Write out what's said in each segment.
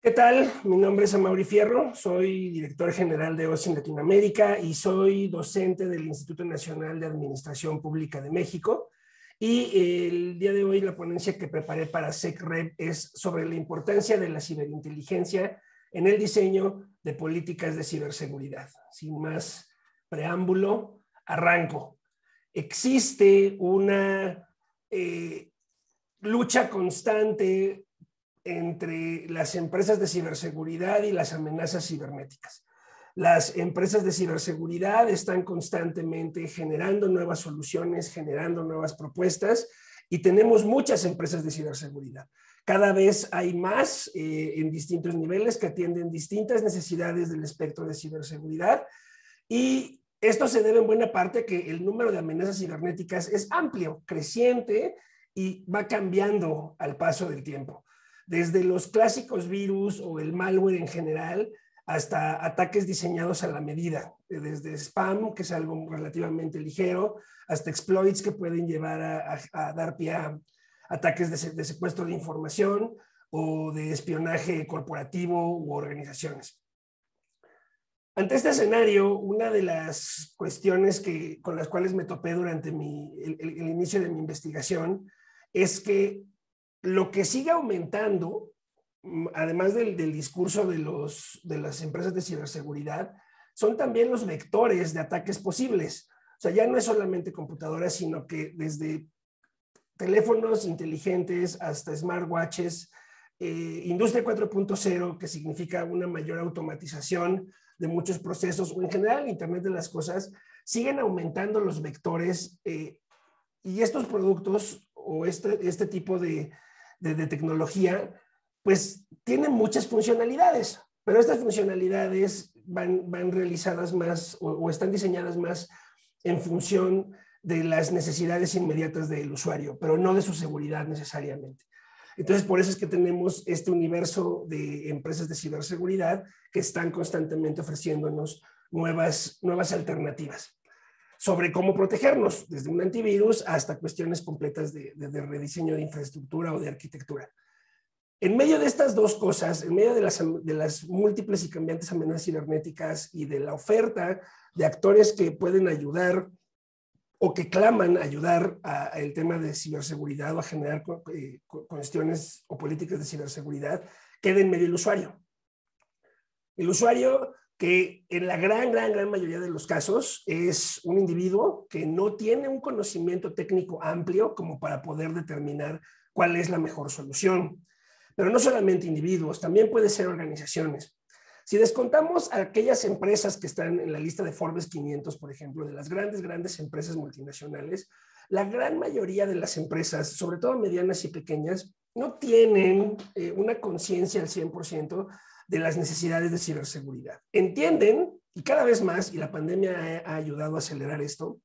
¿Qué tal? Mi nombre es Amaury Fierro, soy director general de OSI en Latinoamérica y soy docente del Instituto Nacional de Administración Pública de México. Y el día de hoy la ponencia que preparé para SecRep es sobre la importancia de la ciberinteligencia en el diseño de políticas de ciberseguridad. Sin más preámbulo, arranco. Existe una lucha constante entre las empresas de ciberseguridad y las amenazas cibernéticas. Las empresas de ciberseguridad están constantemente generando nuevas soluciones, generando nuevas propuestas y tenemos muchas empresas de ciberseguridad. Cada vez hay más en distintos niveles que atienden distintas necesidades del espectro de ciberseguridad y esto se debe en buena parte a que el número de amenazas cibernéticas es amplio, creciente y va cambiando al paso del tiempo. Desde los clásicos virus o el malware en general, hasta ataques diseñados a la medida, desde spam, que es algo relativamente ligero, hasta exploits que pueden llevar a dar pie a ataques de secuestro de información o de espionaje corporativo u organizaciones. Ante este escenario, una de las cuestiones con las cuales me topé durante el inicio de mi investigación es que lo que sigue aumentando, además del discurso de las empresas de ciberseguridad, son también los vectores de ataques posibles. O sea, ya no es solamente computadoras, sino que desde teléfonos inteligentes hasta smartwatches, Industria 4.0, que significa una mayor automatización de muchos procesos, o en general Internet de las cosas, siguen aumentando los vectores y estos productos o este tipo de tecnología, pues tienen muchas funcionalidades, pero estas funcionalidades van realizadas más o están diseñadas más en función de las necesidades inmediatas del usuario, pero no de su seguridad necesariamente. Entonces, por eso es que tenemos este universo de empresas de ciberseguridad que están constantemente ofreciéndonos nuevas alternativas sobre cómo protegernos, desde un antivirus hasta cuestiones completas de rediseño de infraestructura o de arquitectura. En medio de estas dos cosas, en medio de las múltiples y cambiantes amenazas cibernéticas y de la oferta de actores que pueden ayudar o que claman ayudar al tema de ciberseguridad o a generar cuestiones o políticas de ciberseguridad, queda en medio el usuario. El usuario, que en la gran mayoría de los casos es un individuo que no tiene un conocimiento técnico amplio como para poder determinar cuál es la mejor solución. Pero no solamente individuos, también puede ser organizaciones. Si descontamos a aquellas empresas que están en la lista de Forbes 500, por ejemplo, de las grandes empresas multinacionales, la gran mayoría de las empresas, sobre todo medianas y pequeñas, no tienen una conciencia al 100% de las necesidades de ciberseguridad. Entienden, y cada vez más, y la pandemia ha ayudado a acelerar esto,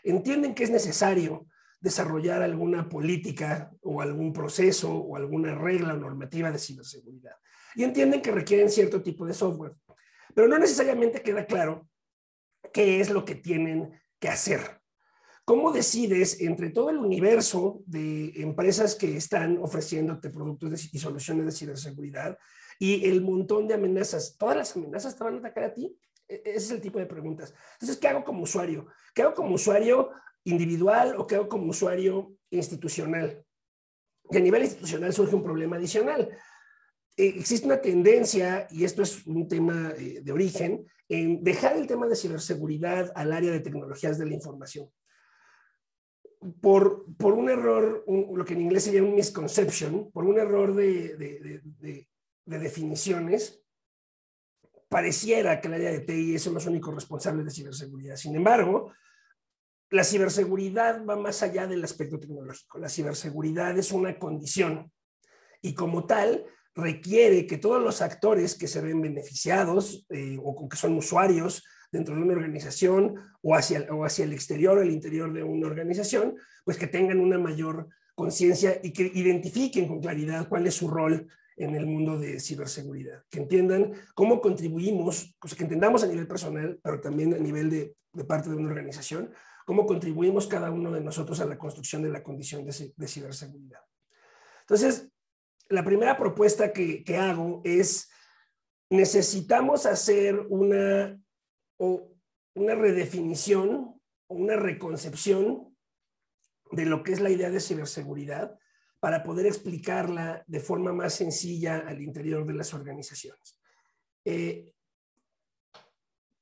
entienden que es necesario desarrollar alguna política o algún proceso o alguna regla o normativa de ciberseguridad. Y entienden que requieren cierto tipo de software, pero no necesariamente queda claro qué es lo que tienen que hacer. ¿Cómo decides entre todo el universo de empresas que están ofreciéndote productos y soluciones de ciberseguridad y el montón de amenazas? ¿Todas las amenazas te van a atacar a ti? Ese es el tipo de preguntas. Entonces, ¿qué hago como usuario? ¿Qué hago como usuario individual o qué hago como usuario institucional? Y a nivel institucional surge un problema adicional. Existe una tendencia, y esto es un tema de origen, en dejar el tema de ciberseguridad al área de tecnologías de la información. Por un error, lo que en inglés se llama un misconception, por un error de definiciones, pareciera que el área de TI son los únicos responsables de ciberseguridad. Sin embargo, la ciberseguridad va más allá del aspecto tecnológico. La ciberseguridad es una condición y como tal requiere que todos los actores que se ven beneficiados o que son usuarios dentro de una organización o hacia el exterior o el interior de una organización, pues que tengan una mayor conciencia y que identifiquen con claridad cuál es su rol en el mundo de ciberseguridad, que entiendan cómo contribuimos, que entendamos a nivel personal, pero también a nivel de parte de una organización, cómo contribuimos cada uno de nosotros a la construcción de la condición de ciberseguridad. Entonces, la primera propuesta que hago es, necesitamos hacer una redefinición o una reconcepción de lo que es la idea de ciberseguridad para poder explicarla de forma más sencilla al interior de las organizaciones.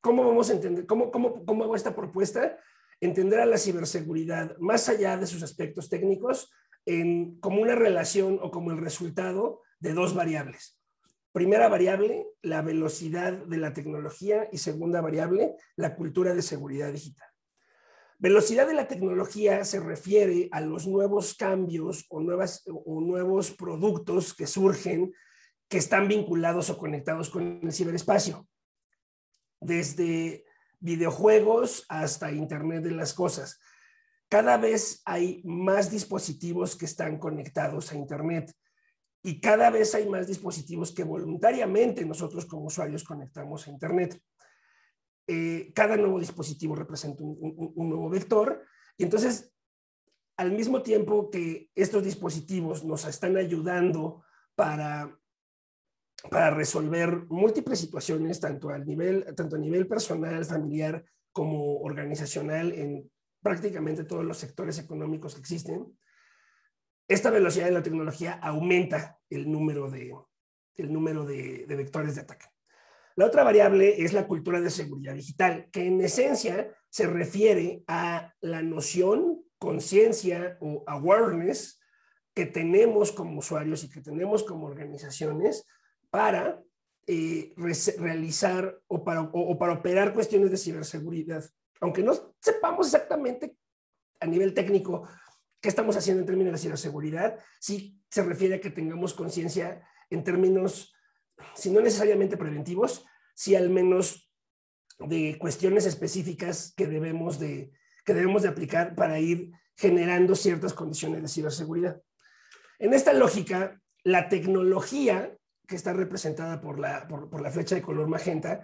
¿Cómo vamos a entender? ¿Cómo hago esta propuesta? Entender a la ciberseguridad más allá de sus aspectos técnicos como una relación o como el resultado de dos variables. Primera variable, la velocidad de la tecnología, y segunda variable, la cultura de seguridad digital. Velocidad de la tecnología se refiere a los nuevos cambios o nuevos productos que surgen que están vinculados o conectados con el ciberespacio. Desde videojuegos hasta Internet de las cosas. Cada vez hay más dispositivos que están conectados a Internet y cada vez hay más dispositivos que voluntariamente nosotros como usuarios conectamos a Internet. Cada nuevo dispositivo representa un nuevo vector y entonces al mismo tiempo que estos dispositivos nos están ayudando para resolver múltiples situaciones, tanto a nivel personal, familiar, como organizacional, en prácticamente todos los sectores económicos que existen, esta velocidad de la tecnología aumenta el número de vectores de ataque. La otra variable es la cultura de seguridad digital, que en esencia se refiere a la noción, conciencia o awareness que tenemos como usuarios y que tenemos como organizaciones para realizar o para operar cuestiones de ciberseguridad. Aunque no sepamos exactamente a nivel técnico qué estamos haciendo en términos de ciberseguridad, sí se refiere a que tengamos conciencia en términos, si no necesariamente preventivos, sí al menos de cuestiones específicas que debemos de aplicar para ir generando ciertas condiciones de ciberseguridad. En esta lógica, la tecnología que está representada por la flecha de color magenta,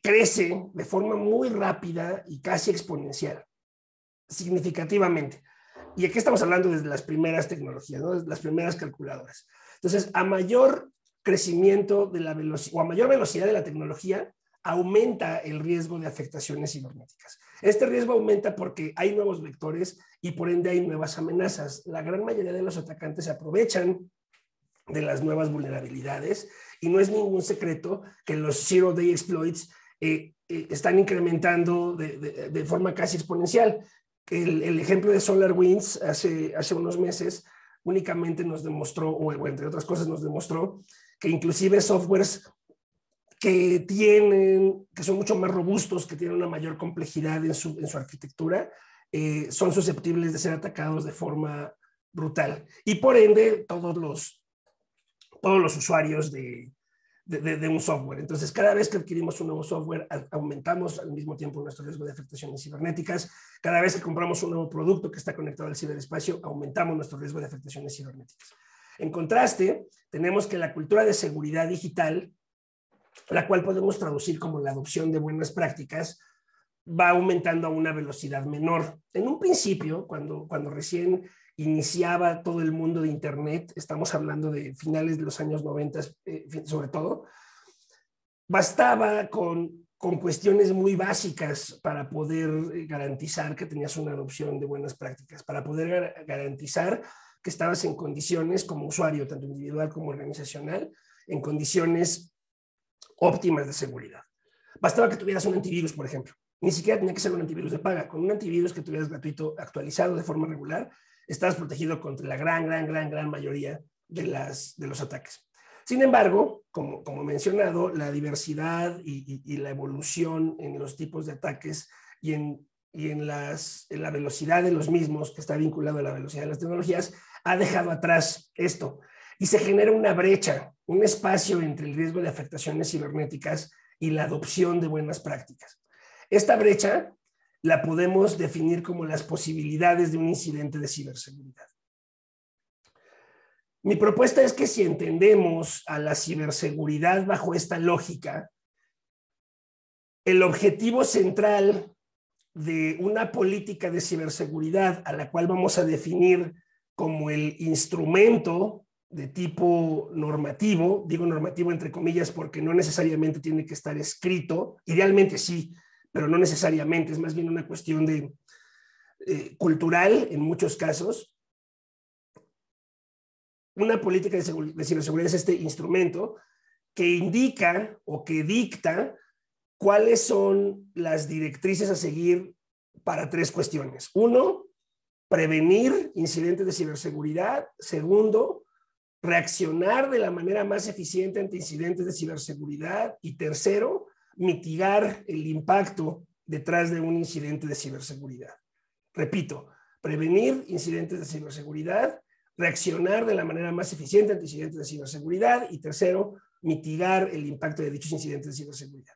crece de forma muy rápida y casi exponencial, significativamente. Y aquí estamos hablando desde las primeras tecnologías, ¿no? Las primeras calculadoras. Entonces, a mayor crecimiento de la velocidad o a mayor velocidad de la tecnología, aumenta el riesgo de afectaciones cibernéticas. Este riesgo aumenta porque hay nuevos vectores y por ende hay nuevas amenazas. La gran mayoría de los atacantes se aprovechan de las nuevas vulnerabilidades y no es ningún secreto que los Zero Day Exploits están incrementando de forma casi exponencial. El ejemplo de SolarWinds hace unos meses únicamente nos demostró, o entre otras cosas nos demostró, que inclusive softwares que son mucho más robustos, que tienen una mayor complejidad en su arquitectura, son susceptibles de ser atacados de forma brutal. Y por ende, todos los usuarios de un software. Entonces, cada vez que adquirimos un nuevo software, aumentamos al mismo tiempo nuestro riesgo de afectaciones cibernéticas. Cada vez que compramos un nuevo producto que está conectado al ciberespacio, aumentamos nuestro riesgo de afectaciones cibernéticas. En contraste, tenemos que la cultura de seguridad digital, la cual podemos traducir como la adopción de buenas prácticas, va aumentando a una velocidad menor. En un principio, cuando recién iniciaba todo el mundo de Internet, estamos hablando de finales de los años 90, sobre todo, bastaba con cuestiones muy básicas para poder garantizar que tenías una adopción de buenas prácticas, para poder garantizar que estabas en condiciones como usuario, tanto individual como organizacional, en condiciones óptimas de seguridad. Bastaba que tuvieras un antivirus, por ejemplo. Ni siquiera tenía que ser un antivirus de paga. Con un antivirus que tuvieras gratuito, actualizado de forma regular, estabas protegido contra la gran mayoría de los ataques. Sin embargo, como mencionado, la diversidad y la evolución en los tipos de ataques y en la velocidad de los mismos, que está vinculado a la velocidad de las tecnologías, ha dejado atrás esto. Y se genera una brecha, un espacio entre el riesgo de afectaciones cibernéticas y la adopción de buenas prácticas. Esta brecha la podemos definir como las posibilidades de un incidente de ciberseguridad. Mi propuesta es que si entendemos a la ciberseguridad bajo esta lógica, el objetivo central de una política de ciberseguridad a la cual vamos a definir como el instrumento de tipo normativo, digo normativo entre comillas porque no necesariamente tiene que estar escrito, idealmente sí, pero no necesariamente, es más bien una cuestión de cultural en muchos casos. Una política de ciberseguridad es este instrumento que indica o que dicta cuáles son las directrices a seguir para tres cuestiones. Uno, prevenir incidentes de ciberseguridad. Segundo, reaccionar de la manera más eficiente ante incidentes de ciberseguridad. Y tercero, mitigar el impacto detrás de un incidente de ciberseguridad. Repito, prevenir incidentes de ciberseguridad, reaccionar de la manera más eficiente ante incidentes de ciberseguridad y tercero, mitigar el impacto de dichos incidentes de ciberseguridad.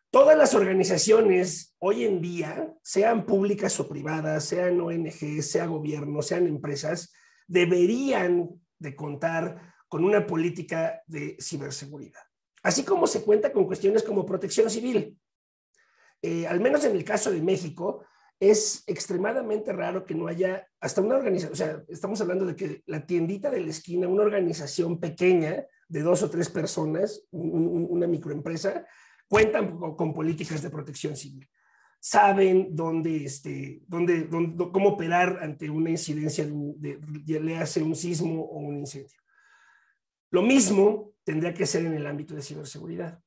Todas las organizaciones hoy en día, sean públicas o privadas, sean ONG, sea gobierno, sean empresas, deberían de contar con una política de ciberseguridad. Así como se cuenta con cuestiones como protección civil. Al menos en el caso de México, es extremadamente raro que no haya hasta una organización, o sea, estamos hablando de que la tiendita de la esquina, una organización pequeña de 2 o 3 personas, una microempresa, cuentan con políticas de protección civil. Saben cómo operar ante una incidencia, le hace un sismo o un incendio. Lo mismo tendría que ser en el ámbito de ciberseguridad.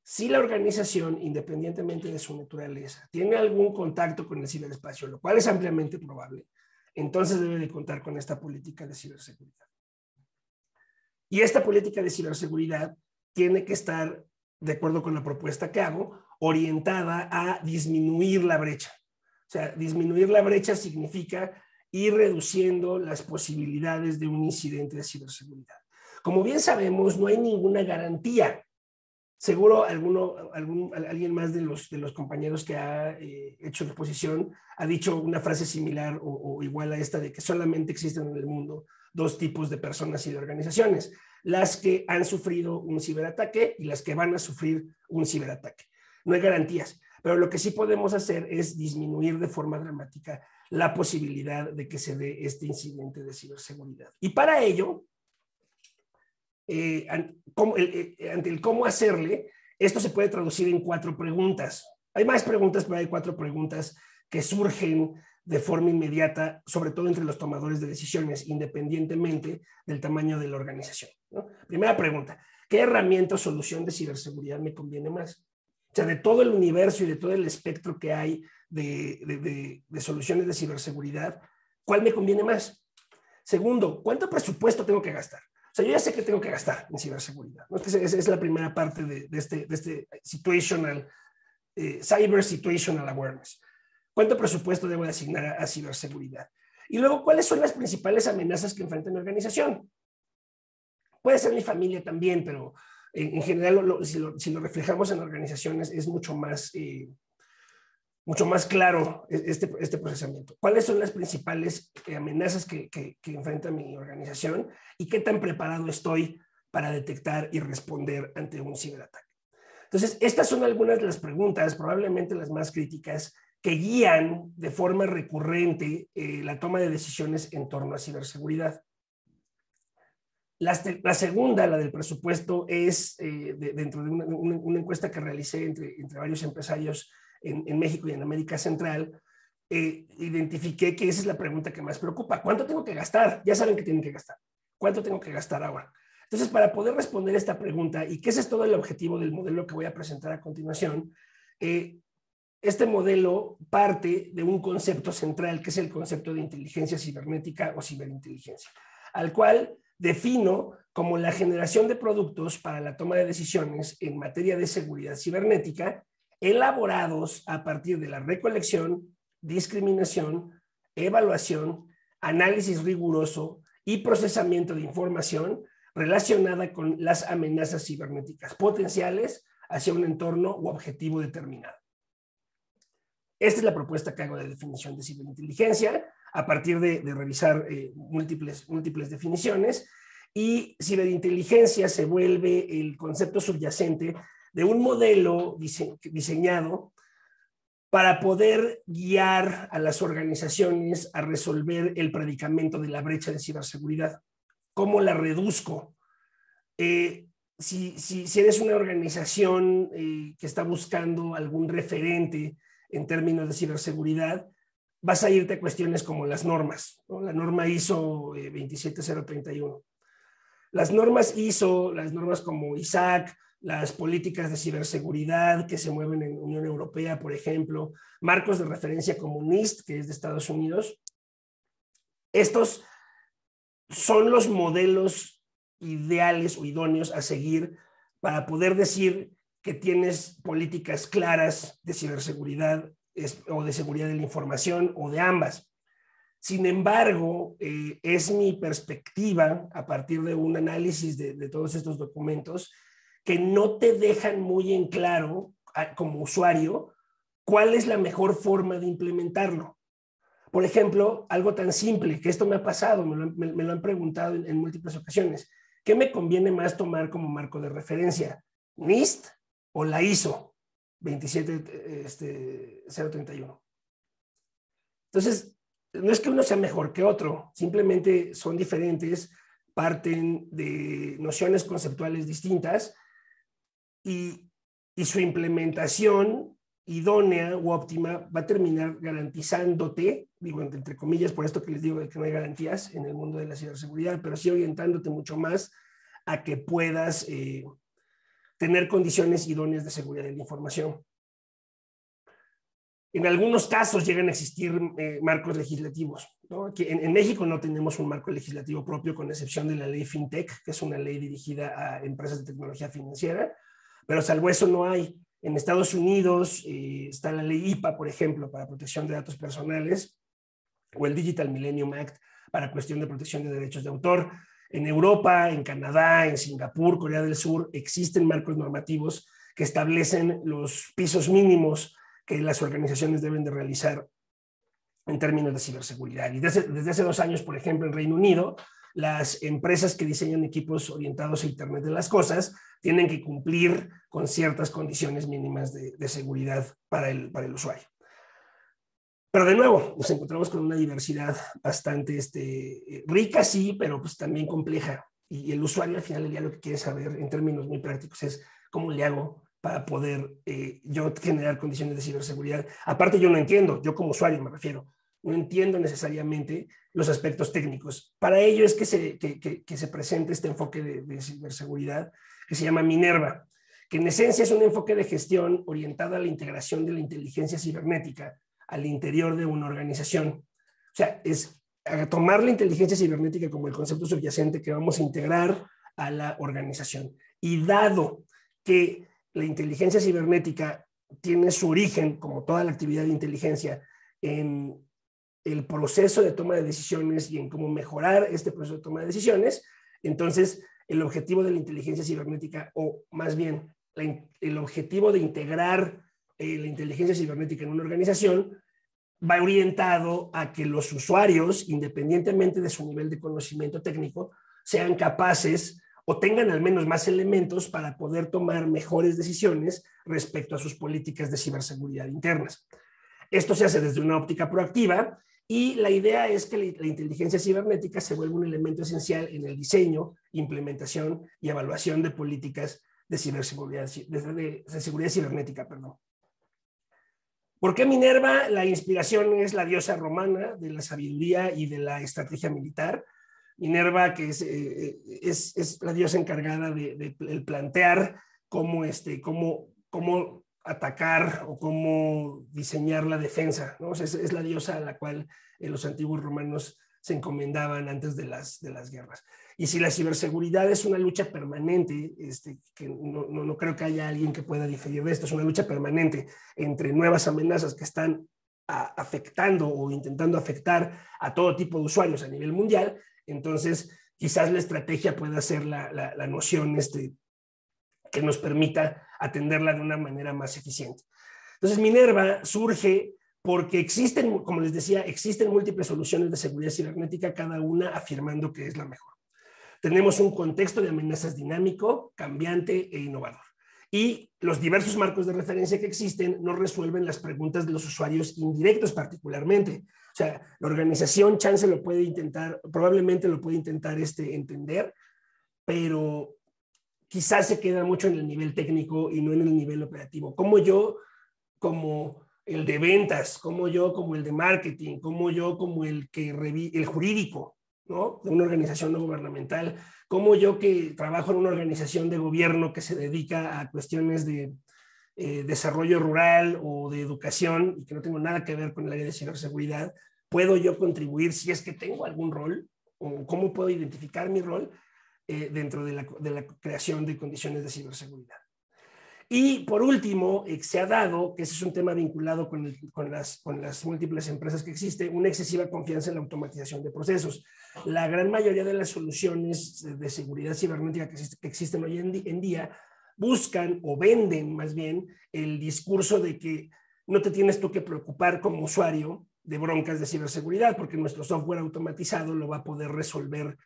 Si la organización, independientemente de su naturaleza, tiene algún contacto con el ciberespacio, lo cual es ampliamente probable, entonces debe de contar con esta política de ciberseguridad. Y esta política de ciberseguridad tiene que estar, de acuerdo con la propuesta que hago, orientada a disminuir la brecha. O sea, disminuir la brecha significa ir reduciendo las posibilidades de un incidente de ciberseguridad. Como bien sabemos, no hay ninguna garantía. Seguro alguien más de los compañeros que ha hecho la exposición ha dicho una frase similar o igual a esta de que solamente existen en el mundo 2 tipos de personas y de organizaciones, las que han sufrido un ciberataque y las que van a sufrir un ciberataque. No hay garantías, pero lo que sí podemos hacer es disminuir de forma dramática la posibilidad de que se dé este incidente de ciberseguridad. Y para ello, ante el cómo hacerle, esto se puede traducir en 4 preguntas. Hay más preguntas, pero hay 4 preguntas que surgen de forma inmediata, sobre todo entre los tomadores de decisiones, independientemente del tamaño de la organización, ¿no? Primera pregunta, ¿qué herramienta o solución de ciberseguridad me conviene más? O sea, de todo el universo y de todo el espectro que hay de soluciones de ciberseguridad, ¿cuál me conviene más? Segundo, ¿cuánto presupuesto tengo que gastar? O sea, yo ya sé que tengo que gastar en ciberseguridad, ¿no? Esa es la primera parte de este situational, cyber situational awareness. ¿Cuánto presupuesto debo de asignar a ciberseguridad? Y luego, ¿cuáles son las principales amenazas que enfrenta mi organización? Puede ser mi familia también, pero en general, si lo reflejamos en organizaciones, es mucho más claro este procesamiento. ¿Cuáles son las principales amenazas que enfrenta mi organización y qué tan preparado estoy para detectar y responder ante un ciberataque? Entonces, estas son algunas de las preguntas, probablemente las más críticas, que guían de forma recurrente la toma de decisiones en torno a ciberseguridad. La segunda, la del presupuesto, es dentro de una encuesta que realicé entre varios empresarios en México y en América Central, identifiqué que esa es la pregunta que más preocupa. ¿Cuánto tengo que gastar? Ya saben que tienen que gastar. ¿Cuánto tengo que gastar ahora? Entonces, para poder responder esta pregunta, y que ese es todo el objetivo del modelo que voy a presentar a continuación, este modelo parte de un concepto central, que es el concepto de inteligencia cibernética o ciberinteligencia, al cual defino como la generación de productos para la toma de decisiones en materia de seguridad cibernética, elaborados a partir de la recolección, discriminación, evaluación, análisis riguroso y procesamiento de información relacionada con las amenazas cibernéticas potenciales hacia un entorno u objetivo determinado. Esta es la propuesta que hago de definición de ciberinteligencia a partir de revisar múltiples definiciones, y ciberinteligencia se vuelve el concepto subyacente de un modelo diseñado para poder guiar a las organizaciones a resolver el predicamento de la brecha de ciberseguridad. ¿cómo la reduzco? Si eres una organización que está buscando algún referente en términos de ciberseguridad, vas a irte a cuestiones como las normas, ¿no? La norma ISO 27031. Las normas ISO, las normas como ISAC, las políticas de ciberseguridad que se mueven en Unión Europea, por ejemplo, marcos de referencia como NIST, que es de Estados Unidos. Estos son los modelos ideales o idóneos a seguir para poder decir que tienes políticas claras de ciberseguridad o de seguridad de la información o de ambas. Sin embargo, es mi perspectiva a partir de un análisis de todos estos documentos que no te dejan muy en claro como usuario cuál es la mejor forma de implementarlo. Por ejemplo, algo tan simple, que esto me ha pasado, me lo han preguntado en múltiples ocasiones. ¿Qué me conviene más tomar como marco de referencia? ¿NIST o la ISO 27031? Entonces, no es que uno sea mejor que otro, simplemente son diferentes, parten de nociones conceptuales distintas y su implementación idónea u óptima va a terminar garantizándote, digo entre comillas, por esto que les digo de que no hay garantías en el mundo de la ciberseguridad, pero sí orientándote mucho más a que puedas tener condiciones idóneas de seguridad de la información. En algunos casos llegan a existir marcos legislativos, ¿no? Aquí en México no tenemos un marco legislativo propio, con excepción de la ley FinTech, que es una ley dirigida a empresas de tecnología financiera, pero salvo eso no hay. En Estados Unidos está la ley IPA, por ejemplo, para protección de datos personales, o el Digital Millennium Act para cuestión de protección de derechos de autor. En Europa, en Canadá, en Singapur, Corea del Sur, existen marcos normativos que establecen los pisos mínimos que las organizaciones deben de realizar en términos de ciberseguridad. Y desde hace 2 años, por ejemplo, en Reino Unido, las empresas que diseñan equipos orientados a Internet de las cosas tienen que cumplir con ciertas condiciones mínimas de seguridad para el usuario. Pero de nuevo, nos encontramos con una diversidad bastante rica, sí, pero pues también compleja. Y el usuario al final del día lo que quiere saber en términos muy prácticos es cómo le hago para poder yo generar condiciones de ciberseguridad. Aparte yo no entiendo, yo como usuario me refiero, no entiendo necesariamente los aspectos técnicos. Para ello es que se presenta este enfoque de ciberseguridad que se llama Minerva, que en esencia es un enfoque de gestión orientado a la integración de la inteligencia cibernética al interior de una organización. O sea, es tomar la inteligencia cibernética como el concepto subyacente que vamos a integrar a la organización. Y dado que la inteligencia cibernética tiene su origen, como toda la actividad de inteligencia, en el proceso de toma de decisiones y en cómo mejorar este proceso de toma de decisiones, entonces el objetivo de la inteligencia cibernética, o más bien el objetivo de integrar la inteligencia cibernética en una organización, va orientado a que los usuarios, independientemente de su nivel de conocimiento técnico, sean capaces o tengan al menos más elementos para poder tomar mejores decisiones respecto a sus políticas de ciberseguridad internas. Esto se hace desde una óptica proactiva y la idea es que la inteligencia cibernética se vuelva un elemento esencial en el diseño, implementación y evaluación de políticas de ciberseguridad, de seguridad cibernética, perdón. ¿Por qué Minerva? La inspiración es la diosa romana de la sabiduría y de la estrategia militar. Minerva, que es la diosa encargada de plantear cómo atacar o cómo diseñar la defensa, ¿no? O sea, es la diosa a la cual los antiguos romanos se encomendaban antes de las guerras. Y si la ciberseguridad es una lucha permanente, que no creo que haya alguien que pueda diferir de esto, es una lucha permanente entre nuevas amenazas que están afectando o intentando afectar a todo tipo de usuarios a nivel mundial, entonces quizás la estrategia pueda ser la noción que nos permita atenderla de una manera más eficiente. Entonces Minerva surge porque existen, como les decía, existen múltiples soluciones de seguridad cibernética, cada una afirmando que es la mejor. Tenemos un contexto de amenazas dinámico, cambiante e innovador. Y los diversos marcos de referencia que existen no resuelven las preguntas de los usuarios indirectos particularmente. O sea, la organización chance lo puede intentar, probablemente lo puede intentar entender, pero quizás se queda mucho en el nivel técnico y no en el nivel operativo. Como yo, como el de ventas, como yo, como el de marketing, como yo, como el jurídico, ¿no? De una organización no gubernamental, como yo que trabajo en una organización de gobierno que se dedica a cuestiones de desarrollo rural o de educación y que no tengo nada que ver con el área de ciberseguridad, ¿puedo yo contribuir si es que tengo algún rol? ¿O cómo puedo identificar mi rol dentro de la creación de condiciones de ciberseguridad? Y por último, se ha dado, que ese es un tema vinculado con las múltiples empresas que existen, una excesiva confianza en la automatización de procesos. La gran mayoría de las soluciones de seguridad cibernética que existen hoy en día buscan o venden más bien el discurso de que no te tienes tú que preocupar como usuario de broncas de ciberseguridad, porque nuestro software automatizado lo va a poder resolver,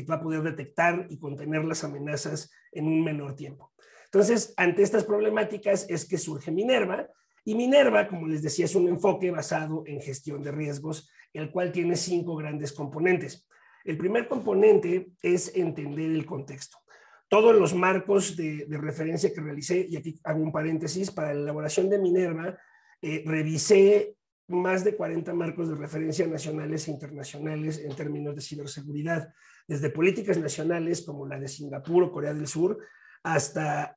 va a poder detectar y contener las amenazas en un menor tiempo. Entonces, ante estas problemáticas es que surge Minerva, y Minerva, como les decía, es un enfoque basado en gestión de riesgos, el cual tiene 5 grandes componentes. El primer componente es entender el contexto. Todos los marcos de referencia que realicé, y aquí hago un paréntesis, para la elaboración de Minerva, revisé más de 40 marcos de referencia nacionales e internacionales en términos de ciberseguridad, desde políticas nacionales como la de Singapur o Corea del Sur, hasta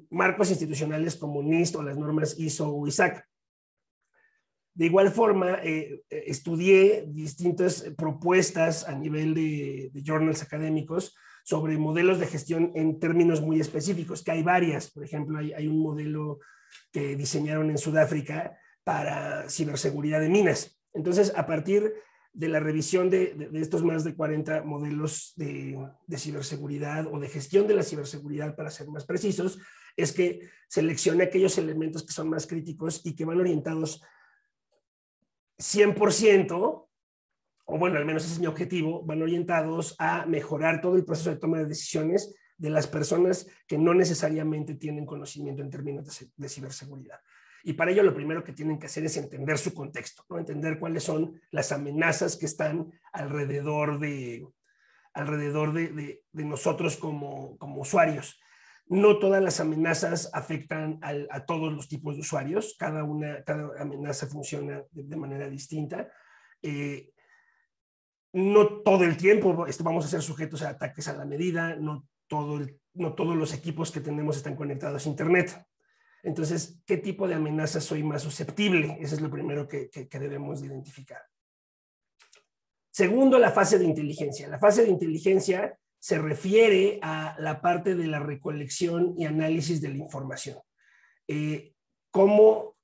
marcos institucionales como NIST o las normas ISO o ISAC. De igual forma, estudié distintas propuestas a nivel de journals académicos sobre modelos de gestión en términos muy específicos, que hay varias. Por ejemplo, hay un modelo que diseñaron en Sudáfrica para ciberseguridad de minas. Entonces, a partir de la revisión de estos más de 40 modelos de ciberseguridad o de gestión de la ciberseguridad, para ser más precisos, es que seleccioné aquellos elementos que son más críticos y que van orientados 100%, o bueno, al menos ese es mi objetivo, van orientados a mejorar todo el proceso de toma de decisiones de las personas que no necesariamente tienen conocimiento en términos de ciberseguridad. Y para ello lo primero que tienen que hacer es entender su contexto, ¿no? Entender cuáles son las amenazas que están alrededor de nosotros como usuarios. No todas las amenazas afectan a todos los tipos de usuarios, cada amenaza funciona de manera distinta. No todo el tiempo vamos a ser sujetos a ataques a la medida, no todos los equipos que tenemos están conectados a Internet. Entonces, ¿qué tipo de amenazas soy más susceptible? Eso es lo primero que debemos de identificar. Segundo, la fase de inteligencia. La fase de inteligencia se refiere a la parte de la recolección y análisis de la información. ¿Cómo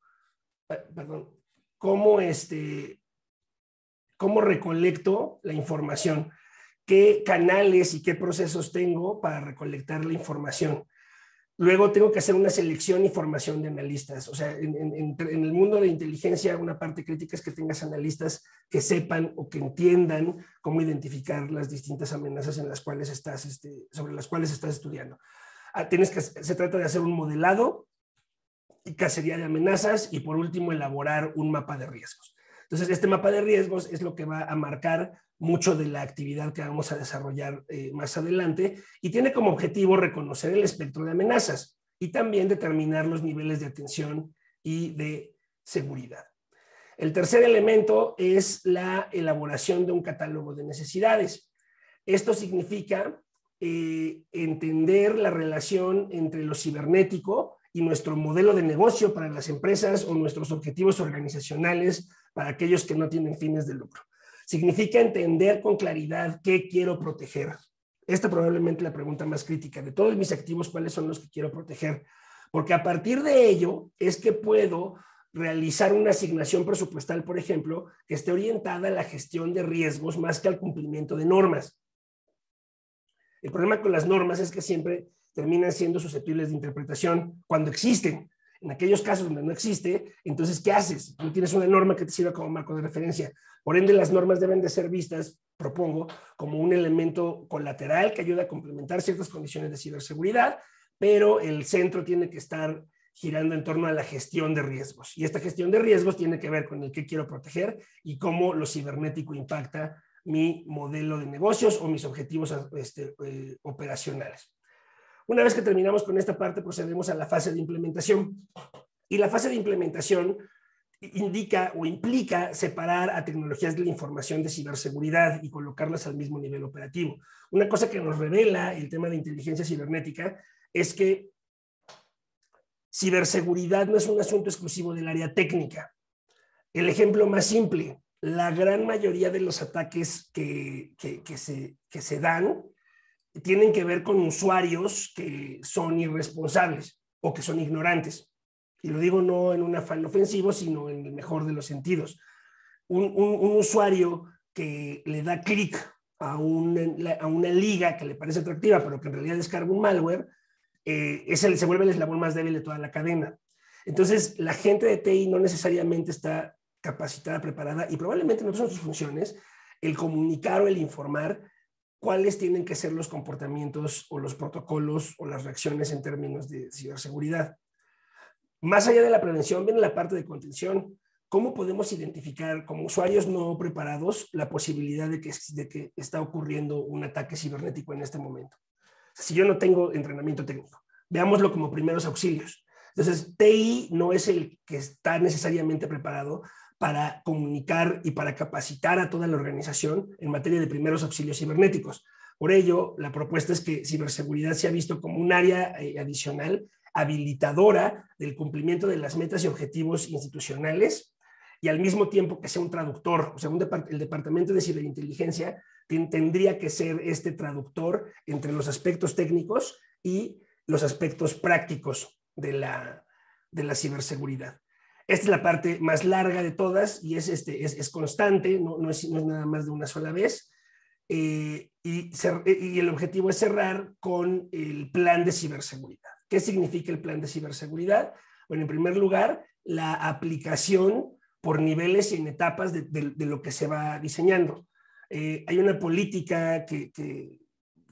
recolecto la información? ¿Qué canales y qué procesos tengo para recolectar la información? Luego tengo que hacer una selección y formación de analistas. O sea, en el mundo de inteligencia, una parte crítica es que tengas analistas que sepan o que entiendan cómo identificar las distintas amenazas en las cuales sobre las cuales estás estudiando. Se trata de hacer un modelado y cacería de amenazas, y por último, elaborar un mapa de riesgos. Entonces, este mapa de riesgos es lo que va a marcar mucho de la actividad que vamos a desarrollar más adelante, y tiene como objetivo reconocer el espectro de amenazas y también determinar los niveles de atención y de seguridad. El tercer elemento es la elaboración de un catálogo de necesidades. Esto significa entender la relación entre lo cibernético y nuestro modelo de negocio para las empresas, o nuestros objetivos organizacionales para aquellos que no tienen fines de lucro. Significa entender con claridad qué quiero proteger. Esta probablemente es la pregunta más crítica. De todos mis activos, ¿cuáles son los que quiero proteger? Porque a partir de ello es que puedo realizar una asignación presupuestal, por ejemplo, que esté orientada a la gestión de riesgos más que al cumplimiento de normas. El problema con las normas es que siempre terminan siendo susceptibles de interpretación cuando existen. En aquellos casos donde no existe, entonces, ¿qué haces? No tienes una norma que te sirva como marco de referencia. Por ende, las normas deben de ser vistas, propongo, como un elemento colateral que ayuda a complementar ciertas condiciones de ciberseguridad, pero el centro tiene que estar girando en torno a la gestión de riesgos. Y esta gestión de riesgos tiene que ver con el qué quiero proteger y cómo lo cibernético impacta mi modelo de negocios o mis objetivos operacionales. Una vez que terminamos con esta parte, procedemos a la fase de implementación. Y la fase de implementación indica o implica separar a tecnologías de la información de ciberseguridad y colocarlas al mismo nivel operativo. Una cosa que nos revela el tema de inteligencia cibernética es que ciberseguridad no es un asunto exclusivo del área técnica. El ejemplo más simple, la gran mayoría de los ataques que se dan tienen que ver con usuarios que son irresponsables o que son ignorantes. Y lo digo no en un afán ofensivo, sino en el mejor de los sentidos. Un usuario que le da clic a una liga que le parece atractiva, pero que en realidad descarga un malware, se vuelve el eslabón más débil de toda la cadena. Entonces, la gente de TI no necesariamente está capacitada, preparada, y probablemente no son sus funciones el comunicar o el informar cuáles tienen que ser los comportamientos o los protocolos o las reacciones en términos de ciberseguridad. Más allá de la prevención, viene la parte de contención. ¿Cómo podemos identificar como usuarios no preparados la posibilidad de que está ocurriendo un ataque cibernético en este momento? Si yo no tengo entrenamiento técnico, veámoslo como primeros auxilios. Entonces, TI no es el que está necesariamente preparado para comunicar y para capacitar a toda la organización en materia de primeros auxilios cibernéticos. Por ello, la propuesta es que ciberseguridad sea visto como un área adicional, habilitadora del cumplimiento de las metas y objetivos institucionales, y al mismo tiempo que sea un traductor. O sea, el Departamento de Ciberinteligencia tendría que ser este traductor entre los aspectos técnicos y los aspectos prácticos de la ciberseguridad. Esta es la parte más larga de todas y es constante, no es nada más de una sola vez. Y el objetivo es cerrar con el plan de ciberseguridad. ¿Qué significa el plan de ciberseguridad? Bueno, en primer lugar, la aplicación por niveles y en etapas de lo que se va diseñando. Hay una política que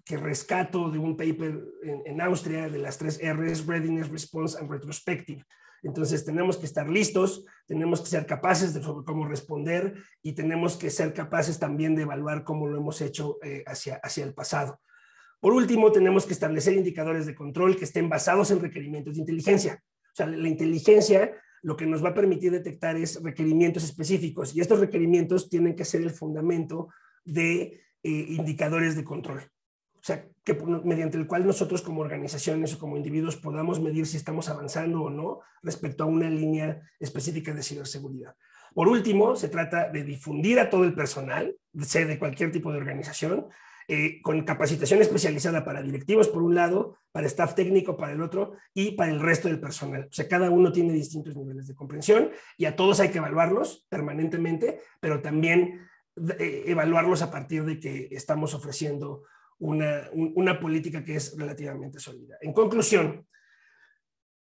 rescato de un paper en Austria de las 3 R's: Readiness, Response and Retrospective. Entonces tenemos que estar listos, tenemos que ser capaces de cómo responder y tenemos que ser capaces también de evaluar cómo lo hemos hecho hacia el pasado. Por último, tenemos que establecer indicadores de control que estén basados en requerimientos de inteligencia. O sea, la inteligencia lo que nos va a permitir detectar es requerimientos específicos y estos requerimientos tienen que ser el fundamento de indicadores de control. O sea, mediante el cual nosotros como organizaciones o como individuos podamos medir si estamos avanzando o no respecto a una línea específica de ciberseguridad. Por último, se trata de difundir a todo el personal, sea de cualquier tipo de organización, con capacitación especializada para directivos por un lado, para staff técnico para el otro y para el resto del personal. O sea, cada uno tiene distintos niveles de comprensión y a todos hay que evaluarlos permanentemente, pero también evaluarlos a partir de que estamos ofreciendo una política que es relativamente sólida. En conclusión,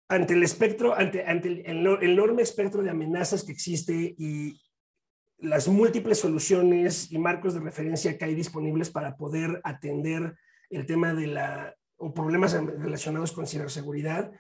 ante el espectro, ante el enorme espectro de amenazas que existe y las múltiples soluciones y marcos de referencia que hay disponibles para poder atender el tema o problemas relacionados con ciberseguridad,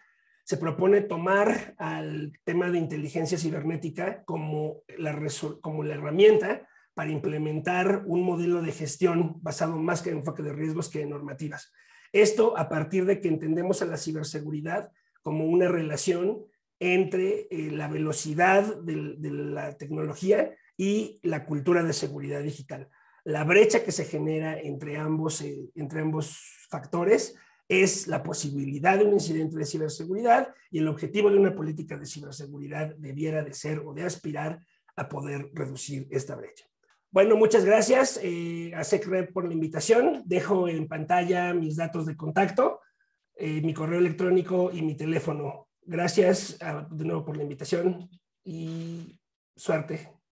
se propone tomar al tema de inteligencia cibernética como la herramienta para implementar un modelo de gestión basado más que en enfoque de riesgos que en normativas. Esto a partir de que entendemos a la ciberseguridad como una relación entre la velocidad de la tecnología y la cultura de seguridad digital. La brecha que se genera entre ambos factores es la posibilidad de un incidente de ciberseguridad y el objetivo de una política de ciberseguridad debiera de ser o de aspirar a poder reducir esta brecha. Bueno, muchas gracias a SecRep por la invitación. Dejo en pantalla mis datos de contacto, mi correo electrónico y mi teléfono. Gracias de nuevo por la invitación y suerte.